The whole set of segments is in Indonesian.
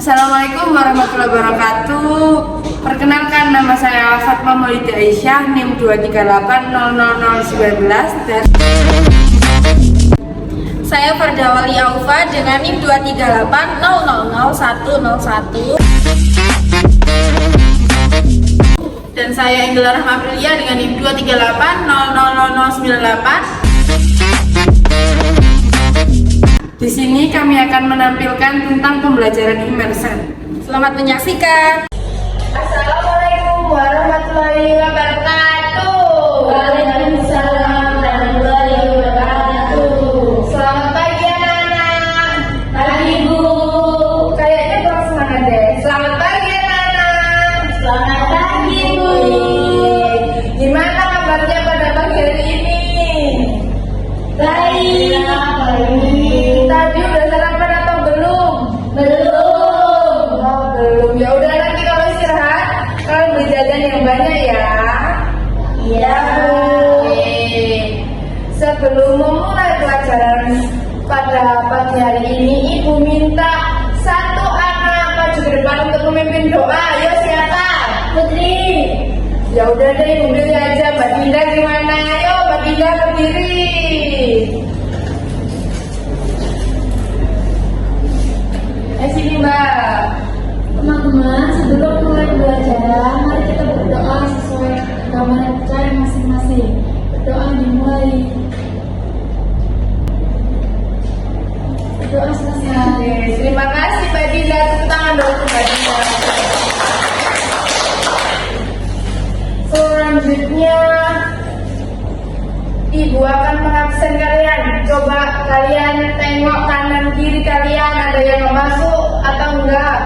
Assalamualaikum warahmatullahi wabarakatuh. Perkenalkan, nama saya Fatma Maulida Aisyah, NIM 238000019 dan saya Fardawali Aufa dengan NIM 238000101. dan saya Indra Rahma Aprilia dengan NIM 238000098. Di sini kami akan menampilkan tentang pembelajaran immersion. Selamat menyaksikan. Assalamualaikum warahmatullahi wabarakatuh. Waalaikumsalam warahmatullahi wabarakatuh. Selamat pagi anak-anak. Pagi Bu. Kayaknya kurang semangat deh. Selamat pagi anak-anak. Selamat pagi Bu. Gimana kabarnya pada pagi hari ini? Baik. Tadi udah sarapan atau belum? Belum. Oh, belum. Ya udah, nanti kalau istirahat kalian beli jajan yang banyak ya. Iya Bu. Oke. Sebelum memulai pelajaran pada pagi hari ini, Ibu minta satu anak maju ke depan untuk memimpin doa. Ayo siapa? Putri. Ya udah deh, Ibu pilih aja. Mbak Dinda gimana? Ayo Mbak Dinda berdiri. Sini Mbak. Teman-teman, sebelum mulai belajar, mari kita berdoa sesuai agama dan percaya masing-masing. Berdoa dimulai. Berdoa selesai. Oke, terima kasih Mbak Dinda. Tepuk tangan dulu untuk Mbak Dinda. Selanjutnya Ibu akan mengabsen kalian. Coba kalian tengok kanan kiri kalian, ada yang mau masuk atau enggak?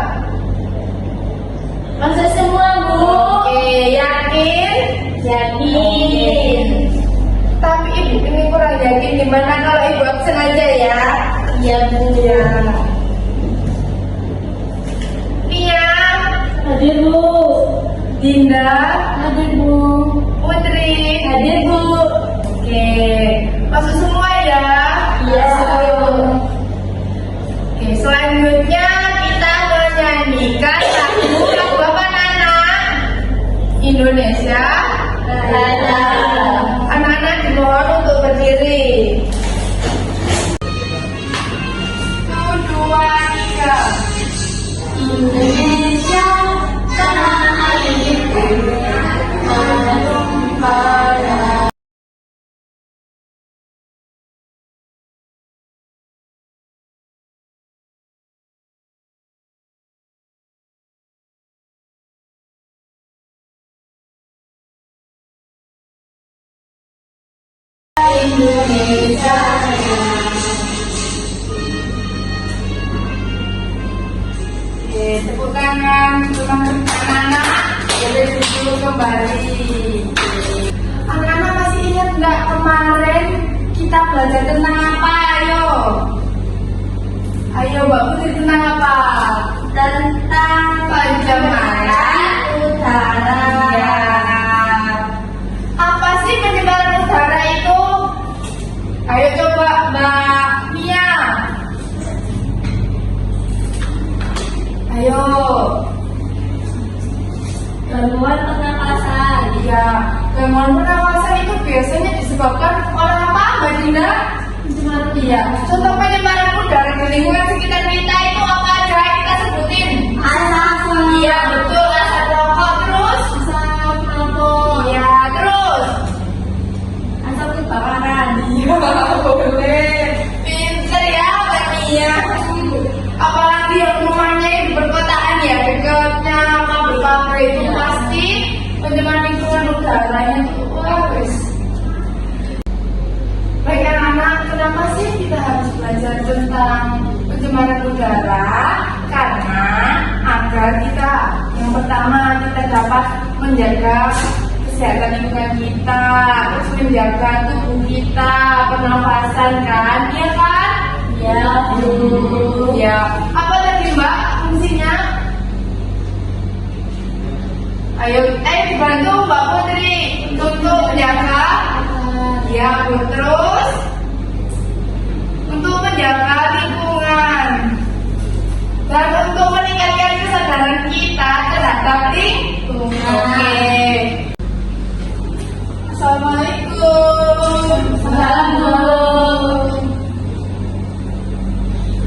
Masuk semua Bu. Oke, yakin? Yakin. Tapi Ibu ini kurang yakin. Gimana kalau Ibu absen aja ya? Iya Bu. Ya. Nia, Hadir Bu. Dinda, Hadir Bu. Putri, Hadir Bu. Oke, masuk semua ya? Iya. Oke, selanjutnya kita menyanyikan lagu apa Nana? Indonesia Raya. Anak-anak dimohon untuk berdiri. 1, 2, 3. Indonesia tanah airku menumpah. Indonesia. Oke, tepuk tangan untuk anak-anak. Boleh duduk kembali. Anak-anak masih ingat nggak kemarin kita belajar tentang apa? Ayo Mbak Putri, tentang apa? Tentang Penyebaran udara. Ya. Apa sih penyebaran udara itu? Ayo coba Mbak Mia. Ayo. Gangguan pernapasan. Ya, gangguan pernapasan itu biasanya disebabkan oleh apa Mbak Dinda? Pencemaran Iya. Contoh penyebaran udara di lingkungan sekitar kita itu apa aja? Kita sebutin. asap. Iya, betul. Asap rokok, terus? Asap rokok. Iya, terus? Asap kebakaran. Iya, boleh. Pinter ya Mbak Mia. Apalagi yang rumahnya di perkotaan ya, dekatnya pabrik-pabrik itu pasti pencemaran lingkungan udaranya itu wis. Baik anak-anak, kenapa sih kita harus belajar tentang pencemaran udara? Karena agar kita, yang pertama, kita dapat menjaga kesehatan lingkungan kita, terus menjaga tubuh kita, pernafasan kan, iya kan? Ya Bu. Ya, apa tadi Mbak fungsinya? Ayo, dibantu Mbak Putri untuk menjaga. Ya, Bu. Terus untuk menjaga lingkungan dan untuk meningkatkan kita terhadap lingkungan. Oke. Assalamualaikum. Assalamualaikum.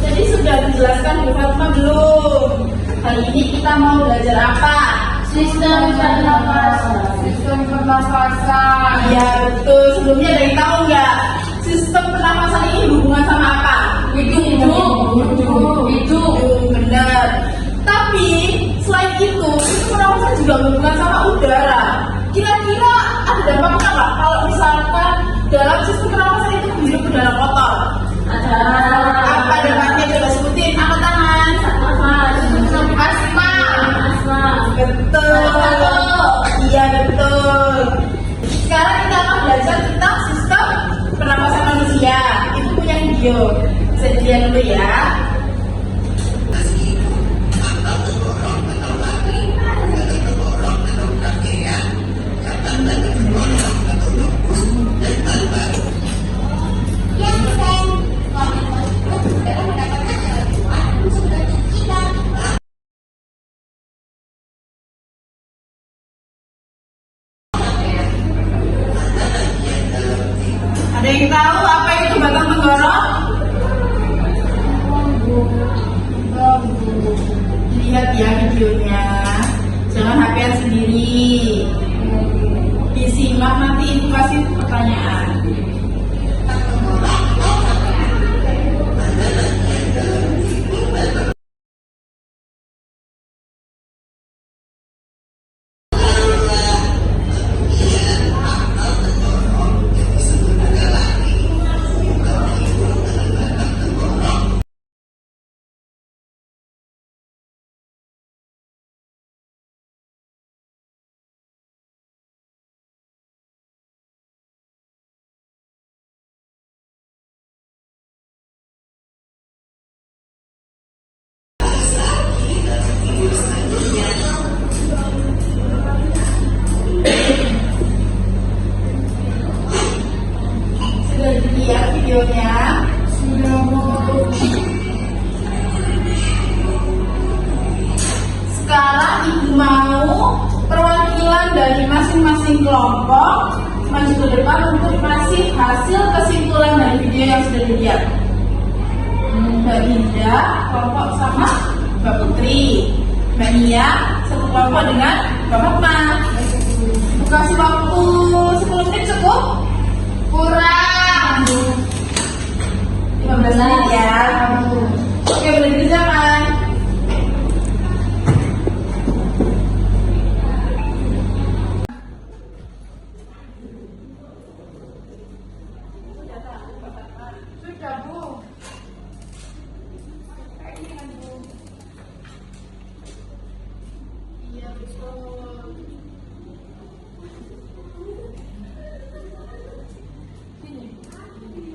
Jadi sudah dijelaskan Bu Fatma belum? Kali ini kita mau belajar apa? Sistem pernapasan. Sistem pernafasan. Ya betul. Sebelumnya ada yang tahu nggak? Sistem pernafasan ini hubungan sama apa? Hidup. Benar. Tapi selain itu, sistem pernafasan juga hubungan sama udara. Kira-kira ada dampaknya nggak kalau misalkan dalam sistem pernafasan itu menghirup udara kotor? Ada. Apa dampaknya? Coba sebutin. Angkat tangan. Asma. Betul. Iya betul. Sekarang kita akan belajar tentang sistem pernapasan manusia. Itu punya video. Bisa dilihat dulu ya. Ada yang tahu apa itu batang tenggorok? Lihat ya videonya. Jangan HP-an sendiri. Disimak nanti ibu kasih pertanyaan. Sudah dilihat videonya? Sekarang ibu mau perwakilan dari masing-masing kelompok maju ke depan untuk kasih hasil kesimpulan dari video yang sudah dilihat. Mbak Dinda kelompok sama Mbak Putri, Mbak Nia satu kelompok dengan Mbak Fatma. Ibu kasih waktu 10 menit cukup? Kurang 15 menit ya. Oke, boleh dikerjakan. Sudah Bu. Iya betul. Sini.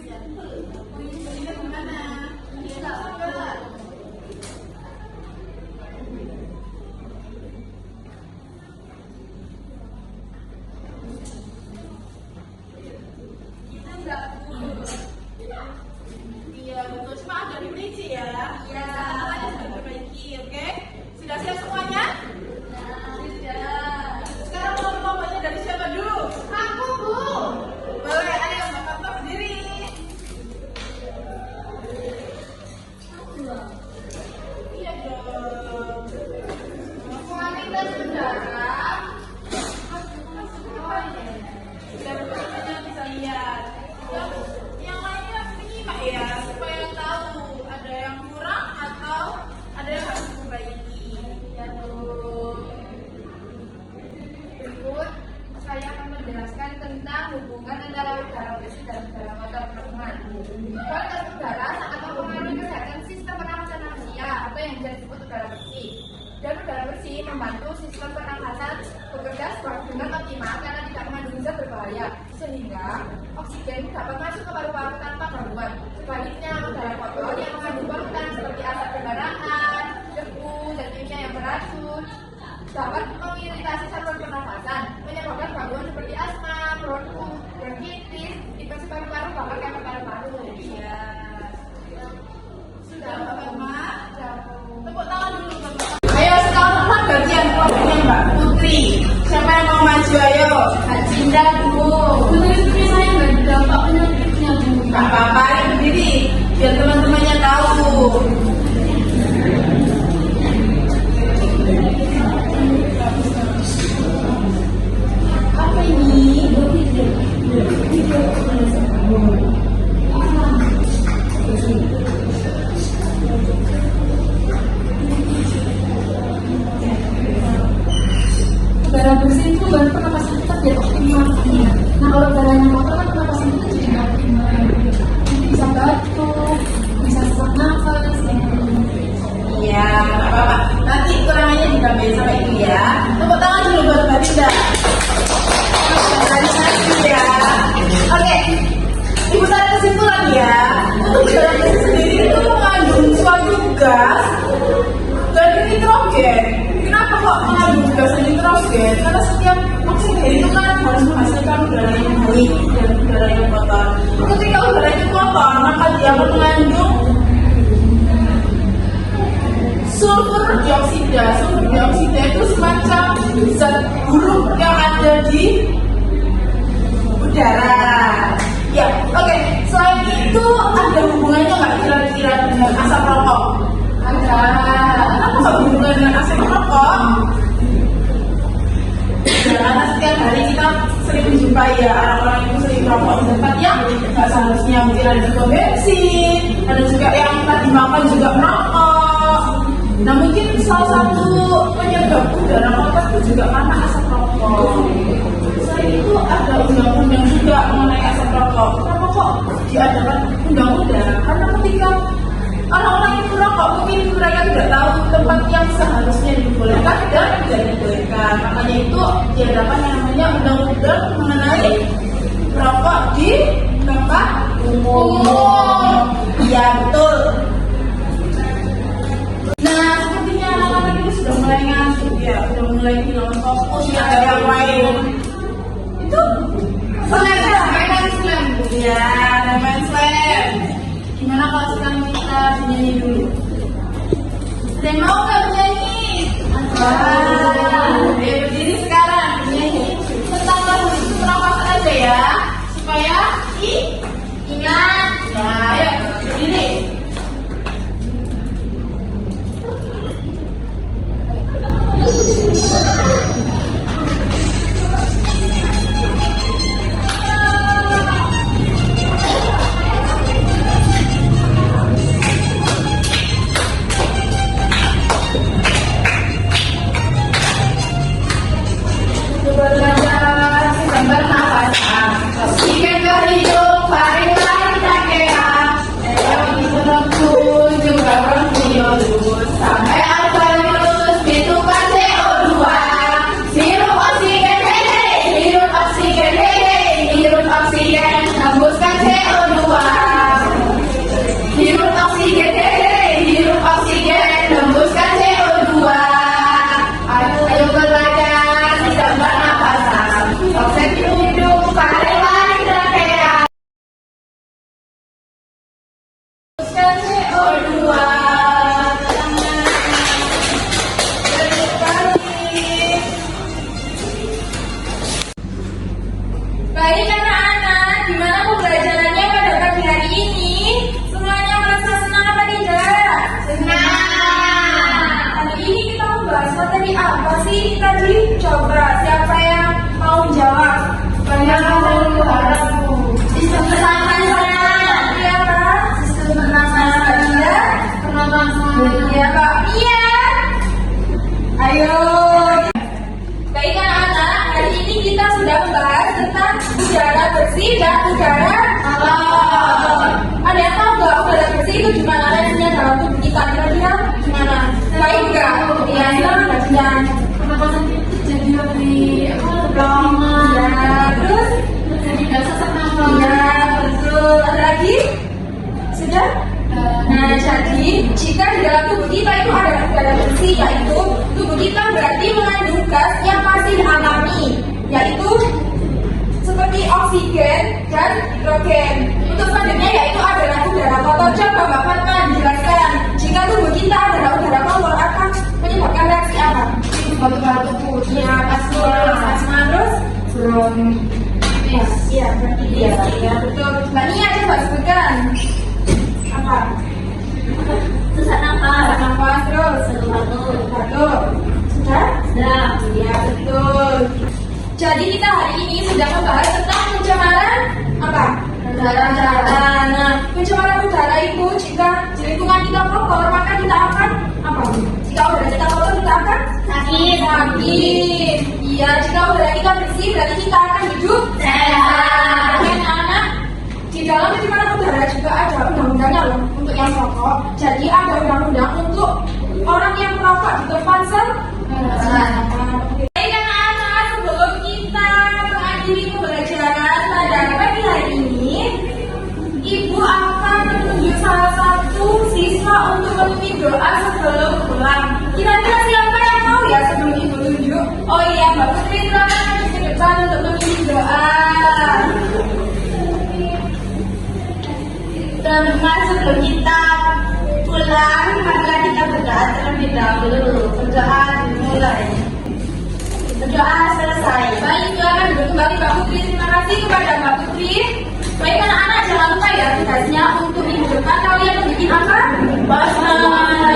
Iya betul. Ini gimana? Bisa enggak? Kita enggak Bu. Iya betul, cuma agak diperinci ya. Iya. Kata-katanya sudah diperbaiki, oke? Sudah siap semuanya? Sudah. Sekarang kelompoknya dari siapa dulu? Aku Bu. Boleh, ayo Mbak Fatma berdiri. Iya dong. Kualitas udara. Sudah betul-betul bisa lihat. Yang lainnya menyimak ya, supaya tahu ada yang kurang atau ada yang harus diperbaiki. Ya tuh. Berikut, saya akan menjelaskan tentang hubungan antara udara bersih dan udara kotor teman-teman. Kualitas udara sangat mempengaruhi kesehatan sistem pernafasan manusia atau yang bisa disebut udara bersih. Dan udara bersih membantu sistem pernafasan bekerja dengan optimal karena tidak mengandung zat berbahaya, sehingga oksigen dapat masuk ke paru-paru tanpa gangguan. Sebaliknya, udara kotor yang mengandung polutan seperti asap kendaraan, debu, dan kimia yang beracun dapat mengiritasi saluran pernafasan, menyebabkan gangguan seperti asma, bronkitis, infeksi paru-paru, bahkan kanker paru-paru. Iya. Sudah Mbak Fatma? Tepuk tangan dulu Mbak Fatma. Ayo sekarang bagian bersih itu baru pernapasan kita biar optimal. Nah kalau udaranya kotor kan pernapasan kita jadi nggak optimal. Nanti bisa batuk, bisa sesak nafas. Iya, nggak apa-apa. Nanti kurangannya ditambahin sama itu ya. Tepuk tangan dulu buat Mbak Dinda. Ya. Oke, Ibu tarik kesimpulan ya. Untuk udara bersih sendiri itu mengandung suatu gas dan nitrogen. Kenapa kok mengandung gas dan nitrogen? Karena setiap oksigen itu kan harus menghasilkan udara yang baik dan udara yang kotor. Ketika udara itu kotor, maka dia akan mengandung sulfur dioksida. Sulfur dioksida itu semacam zat buruk yang ada di udara. Ya, oke. Selain itu ada hubungannya nggak kira-kira dengan asap rokok? Ada. Apa nggak hubungan dengan asap rokok? Ya, karena setiap hari kita sering menjumpai ya orang-orang itu sering merokok di tempat yang nggak seharusnya, mungkin ada juga bensin, ada juga yang tadi makan juga merokok. Nah mungkin salah satu penyebab udara kotor itu juga karena asap rokok. Selain itu ada undang-undang juga mengenai asap rokok. Kenapa kok diadakan undang-undang? Karena ketika orang-orang itu merokok, mungkin mereka tidak tahu tempat yang seharusnya dibolehkan dan tidak dibolehkan. Makanya itu diadakan yang namanya undang-undang mengenai merokok di tempat umum. Iya betul. Nah, sepertinya anak-anak itu sudah mulai ngantuk ya, sudah mulai hilang fokus ya, ada yang lain. Itu slam. Ya, main slam. Gimana kalau sekarang kita bernyanyi dulu? Ada yang mau nggak bernyanyi? Ayo berdiri sekarang bernyanyi. Tentang lagu itu pernapasan aja ya, supaya ingat. Ya, ayo berdiri. Baik anak-anak, gimana pembelajarannya pada pagi hari ini? Semuanya merasa senang apa tidak? Senang. Hari ini kita membahas materi apa sih? Tadi coba siapa yang mau jawab? Banyak dulu harapku. Sistem pernapasan. Iya Pak. Sistem pernapasan. Iya. Pernapasan. Iya Pak. Iya. Ayo. Baik anak-anak, hari ini kita sudah membahas tentang udara bersih dan udara kotor. Ada yang tahu nggak udara bersih itu gimana rasanya dalam tubuh kita? Kira-kira gimana? Baik nggak? Iya, silahkan bagian. Pernapasan itu jadi lebih lama. Ya, terus Jadi nggak sesak nafas. ya betul. Ada lagi? Sudah? Nah, jadi jika di dalam tubuh kita itu ada udara bersih, yaitu tubuh kita berarti mengandung gas yang masih alami, yaitu seperti oksigen dan nitrogen. Untuk selanjutnya yaitu adalah udara kotor. Coba Mbak Fatma jelaskan, jika tubuh kita adalah udara kotor akan menyebabkan reaksi apa? Batuk-batuk, ya, asma, terus iya, ya, betul. Mbak Nia coba sebutkan apa? Sesak nafas. Terus batuk. Sudah? Ya, betul. Jadi kita hari ini sudah membahas tentang pencemaran apa? Udara. Nah, pencemaran udara itu jika di lingkungan kita kotor, maka kita akan apa? Jika Jika udara kita kotor, kita akan sakit. Iya, jika udara kita bersih, berarti kita akan hidup sehat. Anak-anak, di dalam pencemaran udara juga ada undang-undangnya loh untuk yang rokok. Jadi ada undang-undang untuk orang yang merokok di tempat sembarangan. Baik anak-anak, sebelum kita mengakhiri pembelajaran pada pagi hari ini, Ibu akan menunjuk salah satu siswa untuk memimpin doa sebelum pulang. Kira-kira siapa yang mau ya sebelum Ibu tunjuk? Oh iya, Mbak Putri, silakan maju ke depan untuk memimpin doa. Teman-teman, sebelum kita pulang, marilah kita berdoa terlebih dahulu. Berdoa dimulai. Berdoa selesai. Baik, silakan duduk kembali Mbak Putri. Terima kasih kepada Mbak Putri. Baik anak-anak, jangan lupa ya tugasnya untuk minggu depan kalian bikin apa? Basmalah.